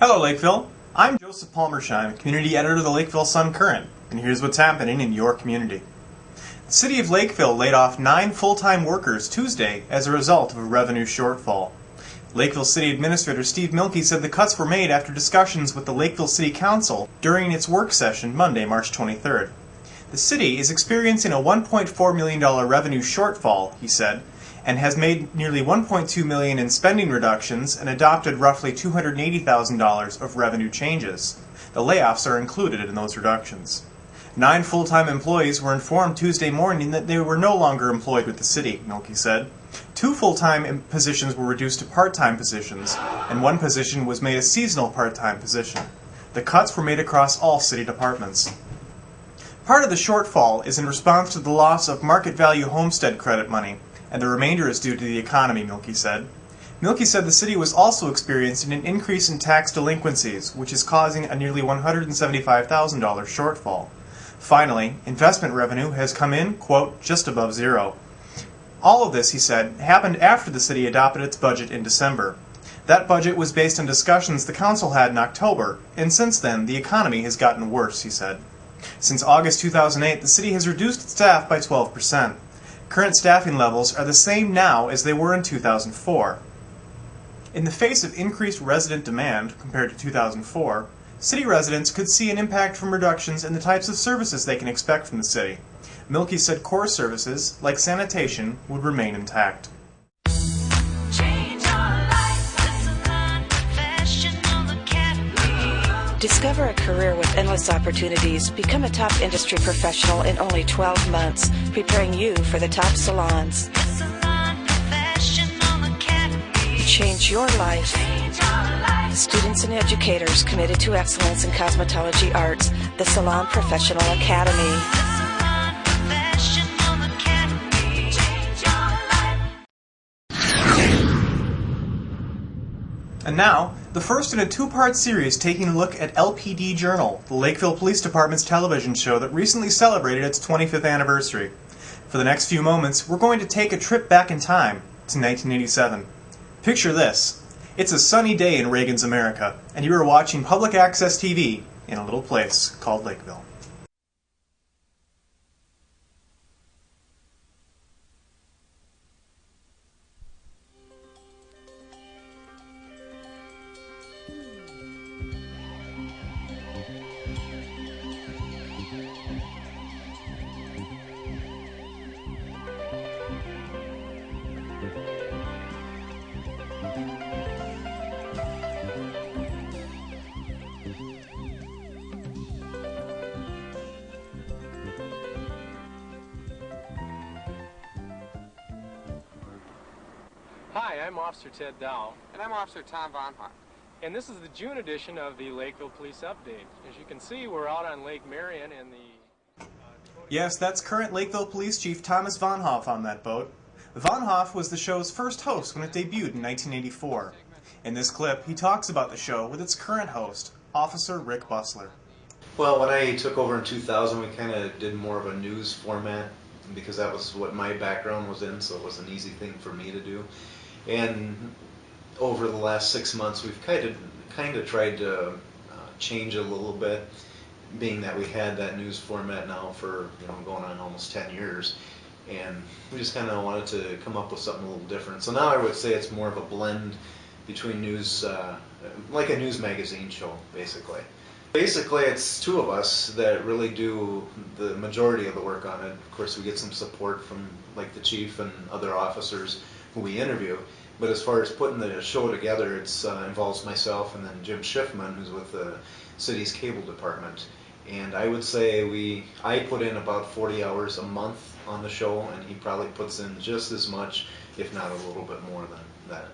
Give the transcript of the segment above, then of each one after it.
Hello Lakeville, I'm Joseph Palmersheim, Community Editor of the Lakeville Sun-Current, and here's what's happening in your community. The City of Lakeville laid off 9 full-time workers Tuesday as a result of a revenue shortfall. Lakeville City Administrator Steve Mielke said the cuts were made after discussions with the Lakeville City Council during its work session Monday, March 23rd. The city is experiencing a $1.4 million revenue shortfall, he said, and has made nearly $1.2 million in spending reductions and adopted roughly $280,000 of revenue changes. The layoffs are included in those reductions. 9 full-time employees were informed Tuesday morning that they were no longer employed with the city, Mielke said. 2 full-time positions were reduced to part-time positions, and 1 position was made a seasonal part-time position. The cuts were made across all city departments. Part of the shortfall is in response to the loss of market value homestead credit money, and the remainder is due to the economy, Mielke said. Mielke said the city was also experiencing an increase in tax delinquencies, which is causing a nearly $175,000 shortfall. Finally, investment revenue has come in, quote, just above zero. All of this, he said, happened after the city adopted its budget in December. That budget was based on discussions the council had in October, and since then the economy has gotten worse, he said. Since August 2008, the city has reduced its staff by 12%. Current staffing levels are the same now as they were in 2004. In the face of increased resident demand compared to 2004, city residents could see an impact from reductions in the types of services they can expect from the city. Mielke said core services, like sanitation, would remain intact. Discover a career with endless opportunities. Become a top industry professional in only 12 months, preparing you for the top salons. Change your life. Students and educators committed to excellence in cosmetology arts, the Salon Professional Academy. And now, the first in a 2-part series taking a look at LPD Journal, the Lakeville Police Department's television show that recently celebrated its 25th anniversary. For the next few moments, we're going to take a trip back in time to 1987. Picture this. It's a sunny day in Reagan's America, and you are watching public access TV in a little place called Lakeville. Hi, I'm Officer Ted Dowell. And I'm Officer Tom Von Hoff. And this is the June edition of the Lakeville Police Update. As you can see, we're out on Lake Marion in the... Yes, that's current Lakeville Police Chief Thomas Von Hoff on that boat. Von Hoff was the show's first host when it debuted in 1984. In this clip, he talks about the show with its current host, Officer Rick Bussler. Well, when I took over in 2000, we kind of did more of a news format because that was what my background was in, so it was an easy thing for me to do. And over the last 6 months, we've kind of tried to change a little bit, being that we had that news format now for going on almost 10 years, and we just kind of wanted to come up with something a little different. So now I would say it's more of a blend between news, like a news magazine show, basically. Basically, it's 2 of us that really do the majority of the work on it. Of course, we get some support from like the chief and other officers who we interview. But as far as putting the show together, it involves myself and then Jim Schiffman, who's with the city's cable department. And I would say I put in about 40 hours a month on the show, and he probably puts in just as much, if not a little bit more than that.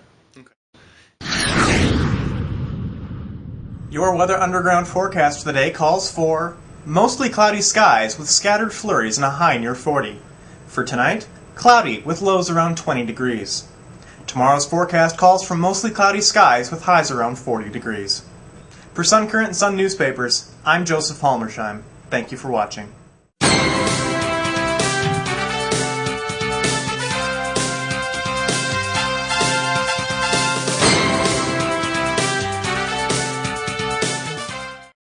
Your Weather Underground forecast for the day calls for mostly cloudy skies with scattered flurries and a high near 40. For tonight, cloudy with lows around 20 degrees. Tomorrow's forecast calls for mostly cloudy skies with highs around 40 degrees. For Sun Current and Sun Newspapers, I'm Joseph Palmersheim. Thank you for watching.